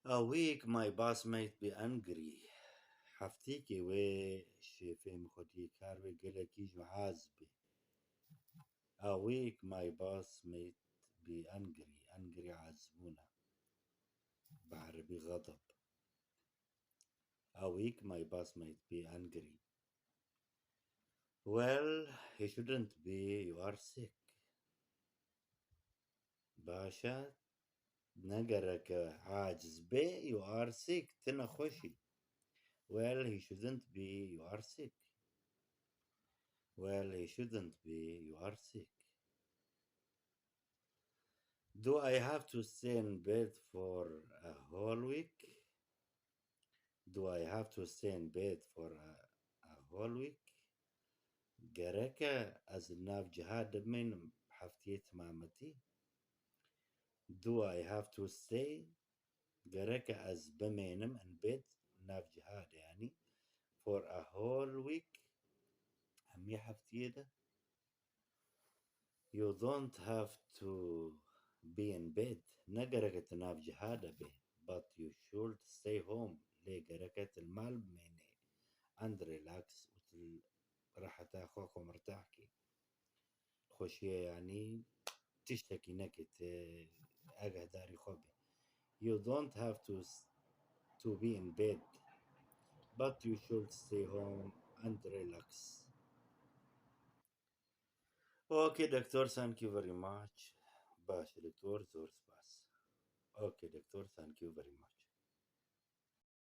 A week my boss might be angry. حفتيكي وش فهم خدي كاروي قلكيش محاسبي. A week my boss might be angry عزبونة بعربي غضب. A week my boss might be angry. Well, he shouldn't be. You are sick. باشا نقرك عاجز بي. You are sick. تنخوشي. Well, he shouldn't be. You are sick. Well, he shouldn't be. You are sick. Do I have to stay in bed for a whole week? Do I have to stay in bed for a whole week? Gareka as nav jihad min حفتيت مامتي. Do I have to stay? Gareka as بمينم in bed nav jihad يعني for a whole week. همي حفتيده. You don't have to be in bed. نقرقت ناف جهادة به. But you should stay home. ليه قرقت المال بميني. And relax. راح تاخوك ومرتاحكي. خوشية يعني تشتكي نكت أقه داري خوبي. You don't have to be in bed. But you should stay home and relax. Okay, doctor, thank you very much. باش دكتور زور سباس. Okay, doctor, thank you very much.